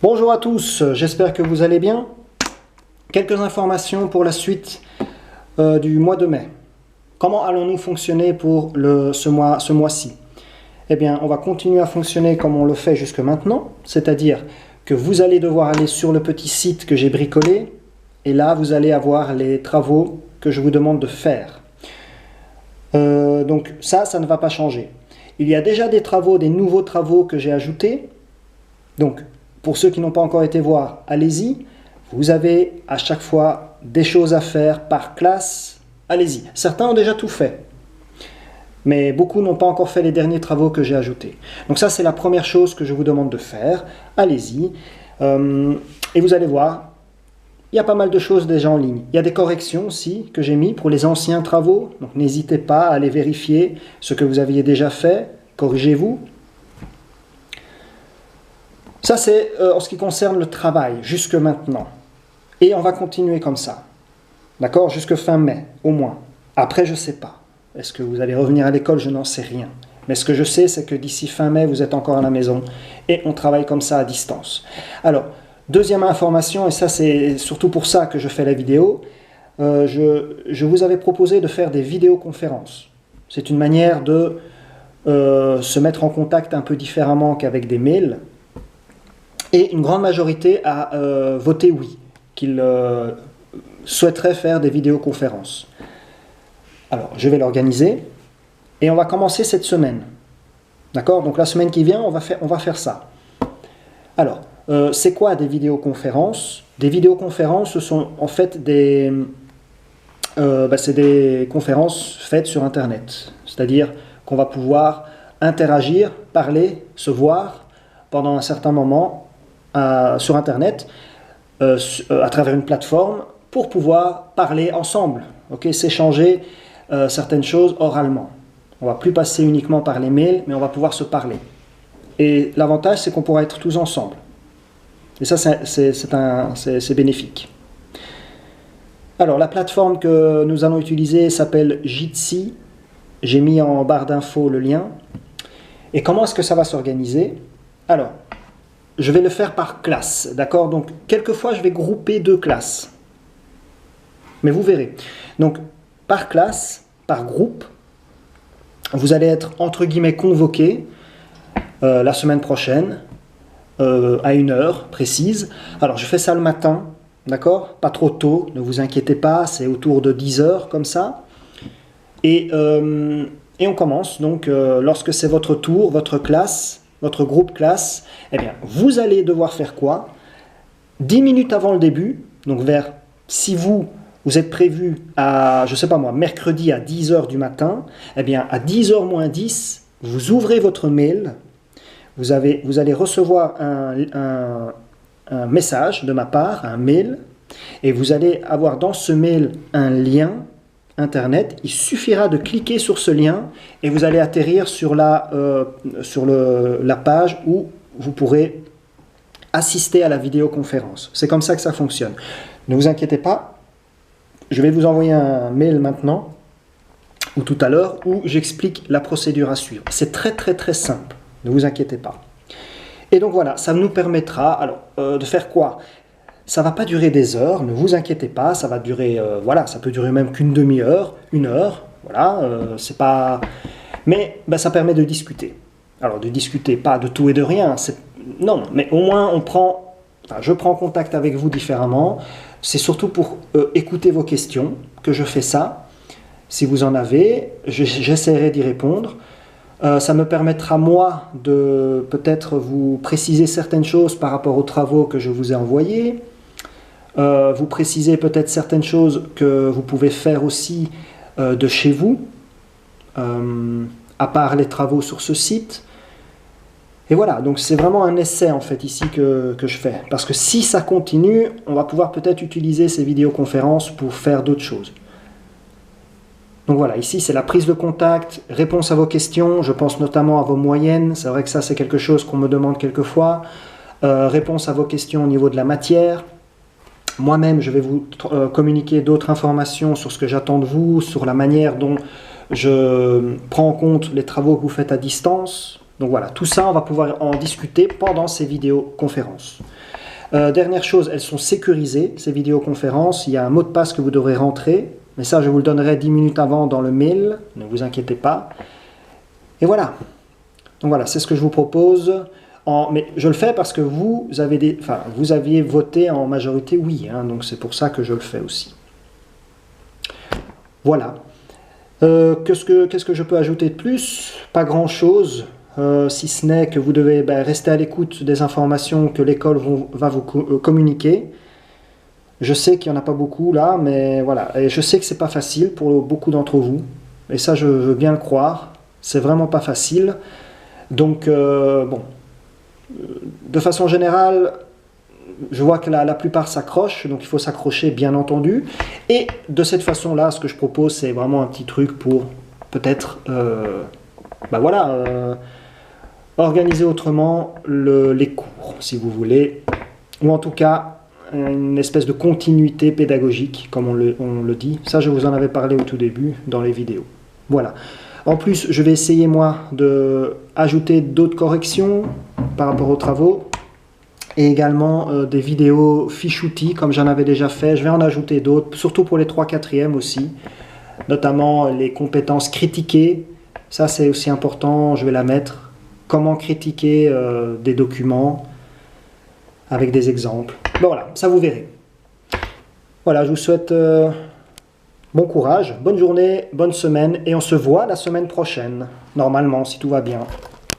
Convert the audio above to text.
Bonjour à tous, j'espère que vous allez bien. Quelques informations pour la suite du mois de mai. Comment allons-nous fonctionner pour ce mois-ci? Eh bien, on va continuer à fonctionner comme on le fait jusque maintenant, c'est-à-dire que vous allez devoir aller sur le petit site que j'ai bricolé, et là, vous allez avoir les travaux que je vous demande de faire. Donc ça ne va pas changer. Il y a déjà des nouveaux travaux que j'ai ajoutés. Donc, pour ceux qui n'ont pas encore été voir, allez-y. Vous avez à chaque fois des choses à faire par classe. Allez-y. Certains ont déjà tout fait. Mais beaucoup n'ont pas encore fait les derniers travaux que j'ai ajoutés. Donc ça, c'est la première chose que je vous demande de faire. Allez-y. Et vous allez voir, il y a pas mal de choses déjà en ligne. Il y a des corrections aussi que j'ai mis pour les anciens travaux. Donc n'hésitez pas à aller vérifier ce que vous aviez déjà fait. Corrigez-vous. Ça, c'est en ce qui concerne le travail, jusque maintenant. Et on va continuer comme ça. D'accord? Jusque fin mai, au moins. Après, je ne sais pas. Est-ce que vous allez revenir à l'école? Je n'en sais rien. Mais ce que je sais, c'est que d'ici fin mai, vous êtes encore à la maison. Et on travaille comme ça à distance. Alors, deuxième information, et ça, c'est surtout pour ça que je fais la vidéo. Je vous avais proposé de faire des vidéoconférences. C'est une manière de se mettre en contact un peu différemment qu'avec des mails. Et une grande majorité a voté oui, qu'ils souhaiteraient faire des vidéoconférences. Alors, je vais l'organiser et on va commencer cette semaine. D'accord? Donc la semaine qui vient, on va faire ça. Alors, c'est quoi des vidéoconférences? Des vidéoconférences, ce sont en fait c'est des conférences faites sur Internet. C'est-à-dire qu'on va pouvoir interagir, parler, se voir pendant un certain moment sur Internet, à travers une plateforme, pour pouvoir parler ensemble, s'échanger certaines choses oralement. On ne va plus passer uniquement par les mails, mais on va pouvoir se parler. Et l'avantage, c'est qu'on pourra être tous ensemble. Et ça, c'est bénéfique. Alors, la plateforme que nous allons utiliser s'appelle Jitsi. J'ai mis en barre d'infos le lien. Et comment est-ce que ça va s'organiser? Alors, je vais le faire par classe, d'accord? Donc, quelquefois, je vais grouper deux classes. Mais vous verrez. Donc, par classe, par groupe, vous allez être, entre guillemets, convoqués la semaine prochaine, à une heure précise. Alors, je fais ça le matin, d'accord? Pas trop tôt, ne vous inquiétez pas, c'est autour de 10 heures, comme ça. Et on commence, donc, lorsque c'est votre tour, votre classe, votre groupe classe, eh bien, vous allez devoir faire quoi? 10 minutes avant le début, donc si vous êtes prévu à, je ne sais pas moi, mercredi à 10 h du matin, eh bien, à 10 h moins 10, vous ouvrez votre mail, vous allez recevoir un message de ma part, un mail, et vous allez avoir dans ce mail un lien Internet. Il suffira de cliquer sur ce lien et vous allez atterrir sur la page où vous pourrez assister à la vidéoconférence. C'est comme ça que ça fonctionne. Ne vous inquiétez pas, je vais vous envoyer un mail maintenant ou tout à l'heure où j'explique la procédure à suivre. C'est très très très simple, ne vous inquiétez pas. Et donc voilà, ça nous permettra alors de faire quoi? Ça ne va pas durer des heures, ne vous inquiétez pas, ça va durer, ça peut durer même qu'une demi-heure, une heure, c'est pas... Mais ça permet de discuter. Alors de discuter, pas de tout et de rien, non, mais au moins je prends contact avec vous différemment, c'est surtout pour écouter vos questions que je fais ça. Si vous en avez, j'essaierai d'y répondre. Ça me permettra, moi, de peut-être vous préciser certaines choses par rapport aux travaux que je vous ai envoyés. Vous préciser peut-être certaines choses que vous pouvez faire aussi de chez vous, à part les travaux sur ce site. Et voilà, donc c'est vraiment un essai en fait ici que je fais. Parce que si ça continue, on va pouvoir peut-être utiliser ces vidéoconférences pour faire d'autres choses. Donc voilà, ici c'est la prise de contact, réponse à vos questions, je pense notamment à vos moyennes, c'est vrai que ça c'est quelque chose qu'on me demande quelquefois, réponse à vos questions au niveau de la matière. Moi-même je vais vous communiquer d'autres informations sur ce que j'attends de vous, sur la manière dont je prends en compte les travaux que vous faites à distance, Donc voilà, tout ça, on va pouvoir en discuter pendant ces vidéoconférences. Dernière chose, elles sont sécurisées, ces vidéoconférences. Il y a un mot de passe que vous devrez rentrer, mais ça, je vous le donnerai 10 minutes avant dans le mail, ne vous inquiétez pas. Et voilà. Donc voilà, c'est ce que je vous propose. Mais je le fais parce que vous aviez voté en majorité oui, hein, donc c'est pour ça que je le fais aussi. Voilà. Qu'est-ce que je peux ajouter de plus? Pas grand-chose. Si ce n'est que vous devez rester à l'écoute des informations que l'école va vous communiquer. Je sais qu'il n'y en a pas beaucoup là, mais voilà. Et je sais que c'est pas facile pour beaucoup d'entre vous. Et ça, je veux bien le croire. C'est vraiment pas facile. Donc, bon. De façon générale, je vois que la plupart s'accrochent, donc il faut s'accrocher bien entendu. Et de cette façon-là, ce que je propose, c'est vraiment un petit truc pour peut-être... organiser autrement les cours, si vous voulez, ou en tout cas une espèce de continuité pédagogique, comme on le dit. Ça, je vous en avais parlé au tout début dans les vidéos. Voilà. En plus, je vais essayer, moi, d'ajouter d'autres corrections par rapport aux travaux, et également des vidéos fiches outils, comme j'en avais déjà fait. Je vais en ajouter d'autres, surtout pour les 3/4e aussi, notamment les compétences critiquées. Ça, c'est aussi important, je vais la mettre. Comment critiquer des documents avec des exemples. Bon, voilà, ça vous verrez. Voilà, je vous souhaite bon courage, bonne journée, bonne semaine, et on se voit la semaine prochaine, normalement, si tout va bien.